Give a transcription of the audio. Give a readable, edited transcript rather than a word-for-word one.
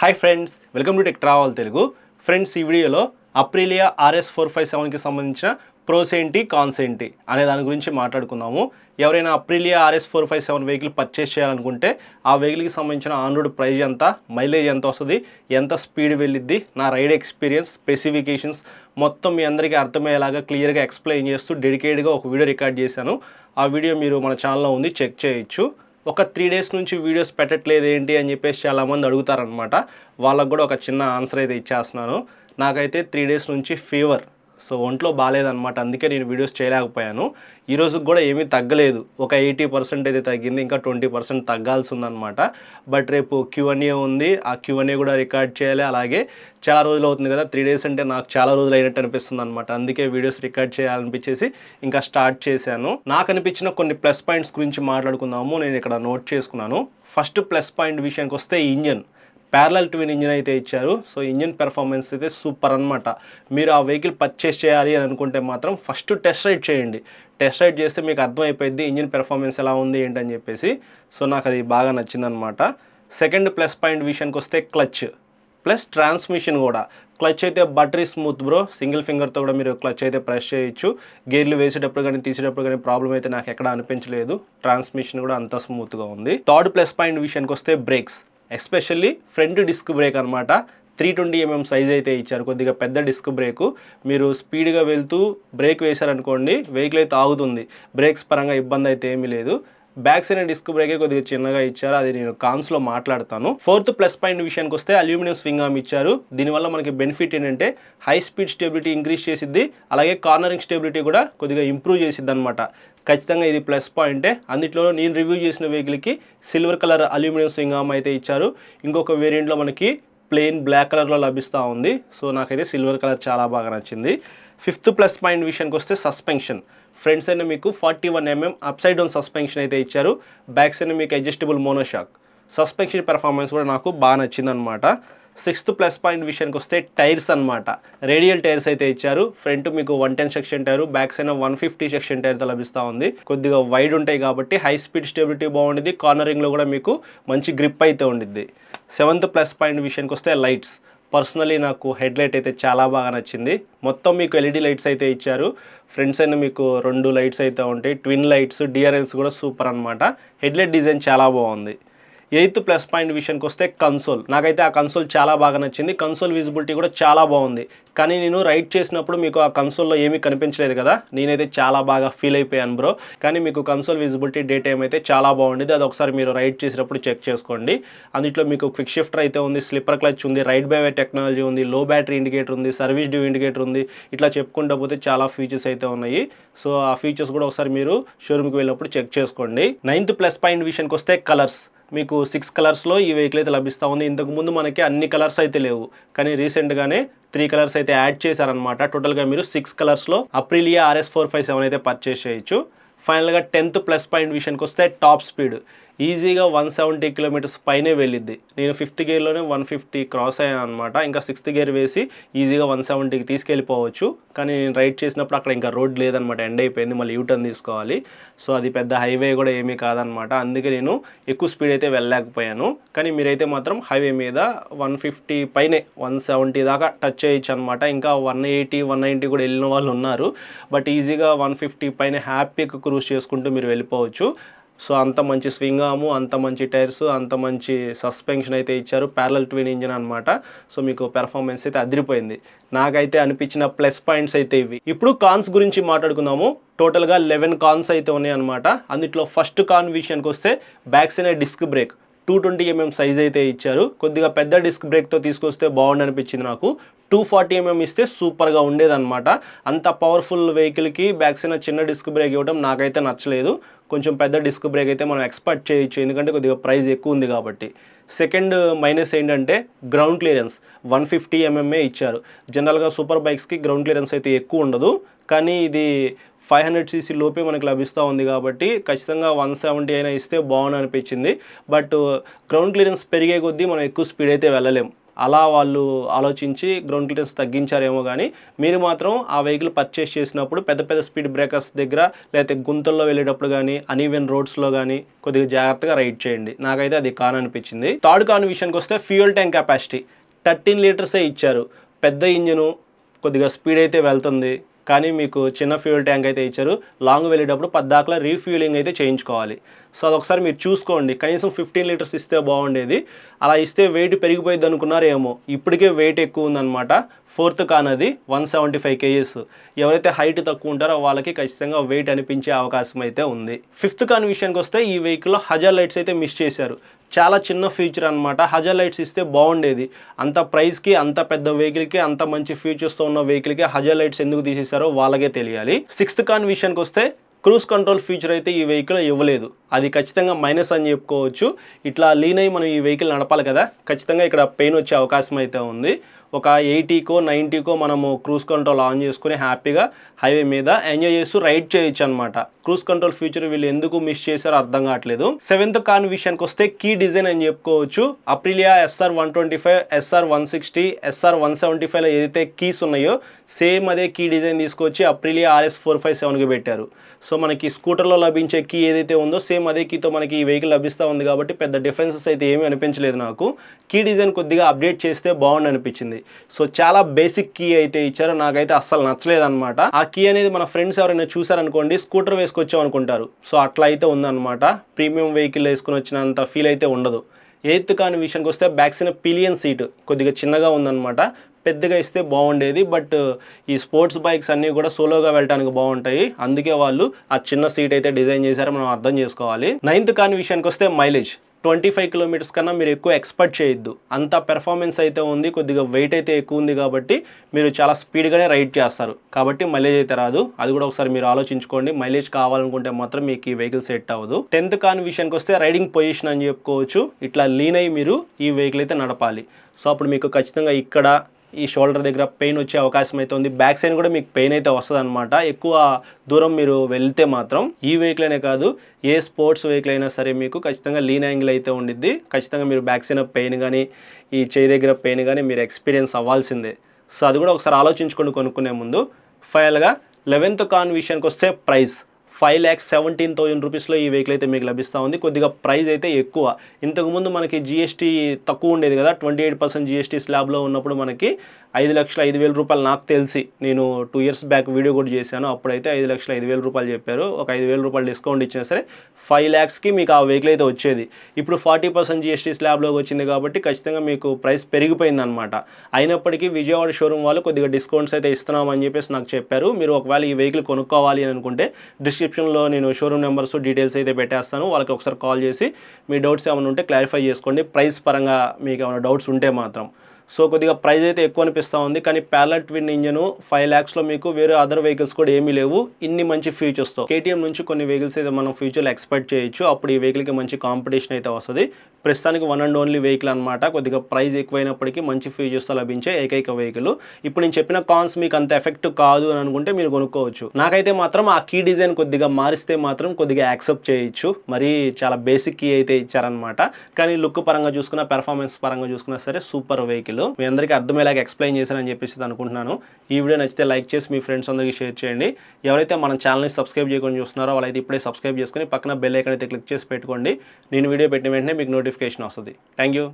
Hi friends, welcome to tech travel Telugu. Friends, ఈ వీడియోలో Aprilia RS457కి సంబంధించిన ప్రోస్ ఏంటి, కాన్స్ ఏంటి అనే దాని గురించి మాట్లాడుకుందాము. ఎవరైనా అప్రిలియా RS457 వెహికల్ పర్చేస్ చేయాలనుకుంటే ఆ వెహికల్కి సంబంధించిన ఆన్ రోడ్ ప్రైస్ ఎంత, మైలేజ్ ఎంత వస్తుంది, ఎంత స్పీడ్ వెళ్ళిద్ది, నా రైడ్ ఎక్స్పీరియన్స్, స్పెసిఫికేషన్స్ మొత్తం మీ అందరికీ అర్థమయ్యేలాగా క్లియర్గా ఎక్స్ప్లెయిన్ చేస్తూ డెడికేట్గా ఒక వీడియో రికార్డ్ చేశాను. ఆ వీడియో మీరు మన ఛానల్లో ఉంది, చెక్ చేయొచ్చు. ఒక 3 డేస్ నుంచి వీడియోస్ పెట్టట్లేదు ఏంటి అని చెప్పేసి చాలామంది అడుగుతారనమాట. వాళ్ళకు కూడా ఒక చిన్న ఆన్సర్ అయితే ఇచ్చేస్తున్నాను. నాకైతే 3 డేస్ నుంచి ఫీవర్, సో ఒంట్లో బాగాలేదనమాట. అందుకే నేను వీడియోస్ చేయలేకపోయాను. ఈరోజు కూడా ఏమీ తగ్గలేదు, ఒక 80% అయితే తగ్గింది, ఇంకా 20% తగ్గాల్సి ఉందన్నమాట. బట్ రేపు Q&A ఉంది, ఆ Q&A కూడా రికార్డ్ చేయాలి. అలాగే చాలా రోజులు అవుతుంది కదా, 3 డేస్ అంటే నాకు చాలా రోజులు అయినట్టు అనిపిస్తుంది అనమాట. అందుకే వీడియోస్ రికార్డ్ చేయాలనిపించేసి ఇంకా స్టార్ట్ చేశాను. నాకు అనిపించిన కొన్ని ప్లస్ పాయింట్స్ గురించి మాట్లాడుకుందాము. నేను ఇక్కడ నోట్ చేసుకున్నాను. ఫస్ట్ ప్లస్ పాయింట్ విషయానికి వస్తే ఇంజన్ ప్యారలల్ ట్విన్ ఇంజిన్ అయితే ఇచ్చారు. సో ఇంజిన్ పెర్ఫార్మెన్స్ అయితే సూపర్ అనమాట. మీరు ఆ వెహికల్ పర్చేస్ చేయాలి అని అనుకుంటే మాత్రం ఫస్ట్ టెస్ట్ రైడ్ చేయండి. టెస్ట్ రైడ్ చేస్తే మీకు అర్థమైపోయింది ఇంజిన్ పెర్ఫార్మెన్స్ ఎలా ఉంది ఏంటని చెప్పేసి. సో నాకు అది బాగా నచ్చిందనమాట. సెకండ్ ప్లస్ పాయింట్ విషయానికి వస్తే క్లచ్ ప్లస్ ట్రాన్స్మిషన్ కూడా. క్లచ్ అయితే బటరీ స్మూత్ బ్రో, సింగిల్ ఫింగర్తో కూడా మీరు క్లచ్ అయితే ప్రెస్ చేయొచ్చు. గేర్లు వేసేటప్పుడు కానీ తీసేటప్పుడు కానీ ప్రాబ్లం అయితే నాకు ఎక్కడ అనిపించలేదు. ట్రాన్స్మిషన్ కూడా అంత స్మూత్గా ఉంది. థర్డ్ ప్లస్ పాయింట్ విషయానికి వస్తే brakes, especially front disc brake అనమాట. 320mm సైజ్ అయితే ఇచ్చారు, కొద్దిగా పెద్ద డిస్క్ బ్రేకు. మీరు స్పీడ్గా వెళ్తూ బ్రేక్ వేశారనుకోండి, వెహికల్ అయితే ఆగుతుంది. బ్రేక్స్ పరంగా ఇబ్బంది అయితే ఏమీ లేదు. బ్యాక్ సైడ్ డిస్క్ బ్రేకే కొద్దిగా చిన్నగా ఇచ్చారు, అది నేను కాన్స్లో మాట్లాడతాను. ఫోర్త్ ప్లస్ పాయింట్ విషయానికి వస్తే అల్యూమినియం స్వింగ్ ఆర్మ్ ఇచ్చారు. దీనివల్ల మనకి బెనిఫిట్ ఏంటంటే హై స్పీడ్ స్టెబిలిటీ ఇంక్రీజ్ చేసిద్ది, అలాగే కార్నరింగ్ స్టెబిలిటీ కూడా కొద్దిగా ఇంప్రూవ్ చేసిద్ది అనమాట. ఖచ్చితంగా ఇది ప్లస్ పాయింటే. అందులో నేను రివ్యూ చేసిన వెహికల్కి silver colour aluminium swing arm అయితే ఇచ్చారు. ఇంకొక వేరియంట్లో మనకి ప్లెయిన్ బ్లాక్ కలర్లో లభిస్తూ ఉంది. సో నాకైతే సిల్వర్ కలర్ చాలా బాగా నచ్చింది. ఫిఫ్త్ ప్లస్ పాయింట్ విషయానికి వస్తే సస్పెన్షన్. ఫ్రంట్ సైడ్ మీకు 41mm up side down suspension అయితే ఇచ్చారు. బ్యాక్ సైడ్ మీకు అడ్జస్టబుల్ మోనోషాక్. సస్పెన్షన్ పెర్ఫార్మెన్స్ కూడా నాకు బాగా నచ్చిందనమాట. సిక్స్త్ ప్లస్ పాయింట్ విషయానికి వస్తే టైర్స్ అనమాట. రేడియల్ టైర్స్ అయితే ఇచ్చారు. ఫ్రంట్ మీకు 110 section tyre, back side 150 section టైర్తో లభిస్తూ ఉంది. కొద్దిగా వైడ్ ఉంటాయి కాబట్టి హై స్పీడ్ స్టెబిలిటీ బాగుంటుంది. కార్నరింగ్లో కూడా మీకు మంచి గ్రిప్ అయితే ఉండిద్ది. సెవెంత్ ప్లస్ పాయింట్ విషయానికి వస్తే లైట్స్. పర్సనలీ నాకు హెడ్ లైట్ అయితే చాలా బాగా నచ్చింది. మొత్తం మీకు LED లైట్స్ అయితే ఇచ్చారు. ఫ్రంట్ సైడ్ మీకు 2 లైట్స్ అయితే ఉంటాయి, ట్విన్ లైట్స్, DRLs కూడా సూపర్ అనమాట. హెడ్ లైట్ డిజైన్ చాలా బాగుంది. ఎయిత్ ప్లస్ పాయింట్ విషయానికి వస్తే కన్సోల్. నాకైతే ఆ కన్సోల్ చాలా బాగా నచ్చింది. కన్సోల్ విజిబిలిటీ కూడా చాలా బాగుంది. కానీ నేను రైడ్ చేసినప్పుడు మీకు ఆ కన్సోల్లో ఏమీ కనిపించలేదు కదా, నేనైతే చాలా బాగా ఫీల్ అయిపోయాను బ్రో. కానీ మీకు కన్సోల్ విజిబిలిటీ డే టైం అయితే చాలా బాగుండేది. అది ఒకసారి మీరు రైడ్ చేసినప్పుడు చెక్ చేసుకోండి. అందులో మీకు క్విక్ షిఫ్టర్ అయితే ఉంది, స్లిప్పర్ క్లచ్ ఉంది, రైడ్ బై వే టెక్నాలజీ ఉంది, లో బ్యాటరీ ఇండికేటర్ ఉంది, సర్వీస్ డ్యూ ఇండికేటర్ ఉంది. ఇట్లా చెప్పుకుంటూ పోతే చాలా ఫీచర్స్ అయితే ఉన్నాయి. సో ఆ ఫీచర్స్ కూడా ఒకసారి మీరు షోరూమ్కి వెళ్ళినప్పుడు చెక్ చేసుకోండి. నైన్త్ ప్లస్ పాయింట్ విషయానికి వస్తే కలర్స్. మీకు 6 కలర్స్లో ఈ వెహికల్ అయితే లభిస్తూ ఉంది. ఇంతకుముందు మనకి అన్ని కలర్స్ అయితే లేవు, కానీ రీసెంట్గానే 3 కలర్స్ అయితే యాడ్ చేశారనమాట. టోటల్గా మీరు 6 కలర్స్లో అప్రిలియా RS457 అయితే పర్చేస్ చేయొచ్చు. ఫైనల్గా 10th ప్లస్ పాయింట్ విషయానికి వస్తే టాప్ స్పీడ్. ఈజీగా 170 కిలోమీటర్స్ పైనే వెళ్ళిద్ది. నేను 5th గేర్లోనే 150 క్రాస్ అయ్యాను అనమాట. ఇంకా 6th గేర్ వేసి ఈజీగా 170కి తీసుకెళ్ళిపోవచ్చు. కానీ నేను రైడ్ చేసినప్పుడు అక్కడ ఇంకా రోడ్ లేదనమాట, ఎండ్ అయిపోయింది, మళ్ళీ యూటర్న్ తీసుకోవాలి. సో అది పెద్ద హైవే కూడా ఏమీ కాదనమాట. అందుకే నేను ఎక్కువ స్పీడ్ అయితే వెళ్ళలేకపోయాను. కానీ మీరైతే మాత్రం హైవే మీద 150 పైనే 170 దాకా టచ్ చేయొచ్చు అనమాట. ఇంకా 180, 190 కూడా వెళ్ళిన వాళ్ళు ఉన్నారు. బట్ ఈజీగా 150 పైన హ్యాపీగా క్రూజ్ చేసుకుంటూ మీరు వెళ్ళిపోవచ్చు. సో అంత మంచి స్వింగ్ ఆర్మ్, అంత మంచి టైర్స్, అంత మంచి సస్పెన్షన్ అయితే ఇచ్చారు. ప్యారలల్ ట్విన్ ఇంజిన్ అనమాట. సో మీకు పెర్ఫార్మెన్స్ అయితే అదిరిపోయింది. నాకైతే అనిపించిన ప్లస్ పాయింట్స్ అయితే ఇవి. ఇప్పుడు కాన్స్ గురించి మాట్లాడుకుందాము. టోటల్గా 11 కాన్స్ అయితే ఉన్నాయి అనమాట. అందులో ఫస్ట్ కాన్ విషయానికి వస్తే back side disc brake 220mm size అయితే ఇచ్చారు. కొద్దిగా పెద్ద డిస్క్ బ్రేక్తో తీసుకొస్తే బాగుండి అనిపించింది నాకు. 240mm ఇస్తే సూపర్గా ఉండేదన్నమాట. అంత పవర్ఫుల్ వెహికల్కి బ్యాక్ సైడ్ చిన్న డిస్క్ బ్రేక్ ఇవ్వడం నాకైతే నచ్చలేదు. కొంచెం పెద్ద డిస్క్ బ్రేక్ అయితే మనం ఎక్స్పెక్ట్ చేయొచ్చు, ఎందుకంటే కొద్దిగా ప్రైస్ ఎక్కువ ఉంది కాబట్టి. సెకండ్ మైనస్ ఏంటంటే గ్రౌండ్ క్లియరెన్స్ 150mm ఇచ్చారు. జనరల్గా సూపర్ బైక్స్కి గ్రౌండ్ క్లియరెన్స్ అయితే ఎక్కువ ఉండదు, కానీ ఇది 500cc లోపే మనకు లభిస్తూ ఉంది కాబట్టి ఖచ్చితంగా 170 అయినా ఇస్తే బాగుండు అనిపించింది. బట్ గ్రౌండ్ క్లియరెన్స్ పెరిగే కొద్దీ మనం ఎక్కువ స్పీడ్ అయితే వెళ్ళలేం. అలా వాళ్ళు ఆలోచించి గ్రౌండ్ క్లియరెన్స్ తగ్గించారేమో కానీ మీరు మాత్రం ఆ వెహికల్ పర్చేస్ చేసినప్పుడు పెద్ద పెద్ద స్పీడ్ బ్రేకర్స్ దగ్గర లేకపోతే గుంతల్లో వెళ్ళేటప్పుడు కానీ అన్ఈవెన్ రోడ్స్లో కానీ కొద్దిగా జాగ్రత్తగా రైడ్ చేయండి. నాకైతే అది కాన్ అనిపించింది. థర్డ్ కాన్ విషయానికి వస్తే ఫ్యూయల్ ట్యాంక్ కెపాసిటీ 13 లీటర్సే ఇచ్చారు. పెద్ద ఇంజను, కొద్దిగా స్పీడ్ అయితే వెళ్తుంది, కానీ మీకు చిన్న ఫ్యూయల్ ట్యాంక్ అయితే ఇచ్చారు. లాంగ్ వెళ్ళేటప్పుడు 10 దాకా రీఫ్యూలింగ్ అయితే చేయించుకోవాలి. సో అదొకసారి మీరు చూసుకోండి. కనీసం 15 లీటర్స్ ఇస్తే బాగుండేది. అలా ఇస్తే వెయిట్ పెరిగిపోయింది అనుకున్నారేమో, ఇప్పటికే వెయిట్ ఎక్కువ ఉందన్నమాట. ఫోర్త్ కాన్ అది 175 kgs. ఎవరైతే హైట్ తక్కువ ఉంటారో వాళ్ళకి ఖచ్చితంగా వెయిట్ అనిపించే అవకాశం అయితే ఉంది. ఫిఫ్త్ కాన్ విషయానికి వస్తే ఈ వెహికల్లో హజార్ లైట్స్ అయితే మిస్ చేశారు. చాలా చిన్న ఫీచర్ అనమాట. హజార్ లైట్స్ ఇస్తే బాగుండేది. అంత ప్రైస్కి, అంత పెద్ద వెహికల్కి, అంత మంచి ఫీచర్స్తో ఉన్న వెహికల్కి హజార్ లైట్స్ ఎందుకు తీసేశారో వాళ్ళకే తెలియాలి. సిక్స్త్ కాన్ విషయానికి వస్తే క్రూజ్ కంట్రోల్ ఫీచర్ అయితే ఈ వెహికల్ ఇవ్వలేదు. అది ఖచ్చితంగా మైనస్ అని చెప్పుకోవచ్చు. ఇట్లా లీన్ అయ్యి మనం ఈ వెహికల్ నడపాలి కదా, ఖచ్చితంగా ఇక్కడ పెయిన్ వచ్చే అవకాశం అయితే ఉంది. ఒక 80కో 90కో మనము క్రూజ్ కంట్రోల్ ఆన్ చేసుకుని హ్యాపీగా హైవే మీద ఎంజాయ్ చేస్తూ రైడ్ చేయొచ్చు అనమాట. క్రూజ్ కంట్రోల్ ఫీచర్ వీళ్ళు ఎందుకు మిస్ చేశారో అర్థం కావట్లేదు. సెవెంత్ కాన్ విషయానికి వస్తే కీ డిజైన్ అని చెప్పుకోవచ్చు. అప్రిలియా SR 125, SR 160, SR 175లో ఏదైతే కీస్ ఉన్నాయో సేమ్ అదే కీ డిజైన్ తీసుకొచ్చి అప్రిలియా RS 457కి పెట్టారు. సో మనకి స్కూటర్లో లభించే కీ ఏదైతే ఉందో సేమ్ అదే కీతో మనకి ఈ వెహికల్ లభిస్తూ ఉంది కాబట్టి పెద్ద డిఫరెన్సెస్ అయితే ఏమీ అనిపించలేదు నాకు. కీ డిజైన్ కొద్దిగా అప్డేట్ చేస్తే బాగుండి అనిపించింది. సో చాలా బేసిక్ కీ అయితే ఇచ్చారు, నాకైతే అస్సలు నచ్చలేదన్నమాట. ఆ కీ అనేది మన ఫ్రెండ్స్ ఎవరైనా చూసారనుకోండి స్కూటర్ వేసుకొచ్చాం అనుకుంటారు. సో అట్లా అయితే ఉందన్నమాట. ప్రీమియం వెహికల్ వేసుకుని వచ్చినంత ఫీల్ అయితే ఉండదు. ఎయిత్ కాని విషయానికి వస్తే బ్యాక్ సైడ్ పిలియన్ సీట్ కొద్దిగా చిన్నగా ఉందన్నమాట. పెద్దగా ఇస్తే బాగుండేది. బట్ ఈ స్పోర్ట్స్ బైక్స్ అన్నీ కూడా సోలోగా వెళ్ళడానికి బాగుంటాయి, అందుకే వాళ్ళు ఆ చిన్న సీట్ అయితే డిజైన్ చేశారో మనం అర్థం చేసుకోవాలి. నైన్త్ కాని విషయానికి వస్తే మైలేజ్ 25 కిలోమీటర్స్ కన్నా మీరు ఎక్కువ ఎక్స్పెక్ట్ చేయొద్దు. అంత పెర్ఫార్మెన్స్ అయితే ఉంది, కొద్దిగా వెయిట్ అయితే ఎక్కువ ఉంది కాబట్టి మీరు చాలా స్పీడ్గానే రైడ్ చేస్తారు కాబట్టి మైలేజ్ అయితే రాదు. అది కూడా ఒకసారి మీరు ఆలోచించుకోండి. మైలేజ్ కావాలనుకుంటే మాత్రం మీకు ఈ వెహికల్ సెట్ అవ్వదు. 10th కాని విషయానికి వస్తే రైడింగ్ పొజిషన్ అని చెప్పుకోవచ్చు. ఇట్లా లీన్ అయ్యి మీరు ఈ వెహికల్ అయితే నడపాలి. సో అప్పుడు మీకు ఖచ్చితంగా ఇక్కడ ఈ షోల్డర్ దగ్గర పెయిన్ వచ్చే అవకాశం అయితే ఉంది. బ్యాక్ సైడ్ కూడా మీకు పెయిన్ అయితే వస్తుంది అనమాట. ఎక్కువ దూరం మీరు వెళ్తే మాత్రం ఈ వెహికల్ అనే కాదు ఏ స్పోర్ట్స్ వెహికల్ అయినా సరే మీకు ఖచ్చితంగా లీన్ యాంగిల్ అయితే ఉండిద్ది. ఖచ్చితంగా మీరు బ్యాక్ సైడ్ పెయిన్ కానీ ఈ చేయి దగ్గర పెయిన్ కానీ మీరు ఎక్స్పీరియన్స్ అవ్వాల్సిందే. సో అది కూడా ఒకసారి ఆలోచించుకొని కొనుక్కునే ముందు. ఫైనల్గా 11th కాన్ విషయానికి వస్తే ప్రైస్ 5,17,000 రూపీస్లో ఈ వెహికల్ అయితే మీకు లభిస్తూ ఉంది. కొద్దిగా ప్రైస్ అయితే ఎక్కువ. ఇంతకుముందు మనకి జిఎస్టీ తక్కువ ఉండేది కదా, 28% జిఎస్టీ స్లాబ్లో ఉన్నప్పుడు మనకి 5,05,000 రూపాయలు. నాకు తెలిసి నేను 2 years బ్యాక్ వీడియో కూడా చేశాను, అప్పుడైతే 5,05,000 రూపాయలు చెప్పారు. ఒక 5,000 రూపాయలు డిస్కౌంట్ ఇచ్చినా సరే 5 lakhsకి మీకు ఆ వెహికల్ అయితే వచ్చేది. ఇప్పుడు 40% జిఎస్టీ స్లాబ్లోకి వచ్చింది కాబట్టి ఖచ్చితంగా మీకు ప్రైస్ పెరిగిపోయింది అనమాట. అయినప్పటికీ విజయవాడ షోరూమ్ వాళ్ళు కొద్దిగా డిస్కౌంట్స్ అయితే ఇస్తున్నామని చెప్పేసి నాకు చెప్పారు. మీరు ఒకవేళ ఈ వెహికల్ కొనుక్కోవాలి అని అనుకుంటే డిస్క్రిప్షన్లో నేను షోరూమ్ నెంబర్స్ డీటెయిల్స్ అయితే పెట్టేస్తాను. వాళ్ళకి ఒకసారి కాల్ చేసి మీ డౌట్స్ ఏమైనా ఉంటే క్లారిఫై చేసుకోండి, ప్రైస్ పరంగా మీకు ఏమైనా డౌట్స్ ఉంటే మాత్రం. సో కొద్దిగా ప్రైస్ అయితే ఎక్కువ అనిపిస్తూ ఉంది, కానీ ప్యారలల్ ట్విన్ ఇంజను 5 lakhsలో మీకు వేరే అదర్ వెహికల్స్ కూడా ఏమీ లేవు ఇన్ని మంచి ఫీచర్స్తో. కేటీఎం నుంచి కొన్ని వెహికల్స్ అయితే మనం ఫ్యూచర్లో ఎక్స్పెక్ట్ చేయొచ్చు. అప్పుడు ఈ వెహికల్కి మంచి కాంపిటీషన్ అయితే వస్తుంది. ప్రస్తుతానికి వన్ అండ్ ఓన్లీ వెహికల్ అనమాట. కొద్దిగా ప్రైస్ ఎక్కువైనప్పటికీ మంచి ఫీచర్స్తో లభించే ఏకైక వెహికల్. ఇప్పుడు నేను చెప్పిన కాన్స్ మీకు అంత ఎఫెక్ట్ కాదు అని అనుకుంటే మీరు కొనుక్కోవచ్చు. నాకైతే మాత్రం ఆ కీ డిజైన్ కొద్దిగా మారిస్తే మాత్రం కొద్దిగా యాక్సెప్ట్ చేయొచ్చు. మరి చాలా బేసిక్ కీ అయితే ఇచ్చారనమాట. కానీ లుక్ పరంగా చూసుకున్నా, పెర్ఫార్మెన్స్ పరంగా చూసుకున్నా సరే సూపర్ వెహికల్. మీ అందరికీ అర్థమయ్యేలాగా ఎక్స్ప్లెయిన్ చేశానని చెప్పేసి అనుకుంటున్నాను. ఈ వీడియో నచ్చితే లైక్ చేసి మీ ఫ్రెండ్స్ అందరికీ షేర్ చేయండి. ఎవరైతే మన ఛానల్ని సబ్స్క్రైబ్ చేయకుండా చూస్తున్నారో వాళ్ళైతే ఇప్పుడే సబ్స్క్రైబ్ చేసుకొని పక్కన బెల్ ఐకాన్ అయితే క్లిక్ చేసి పెట్టుకోండి. నేను వీడియో పెట్టిన వెంటనే మీకు నోటిఫికేషన్ వస్తుంది. Thank you.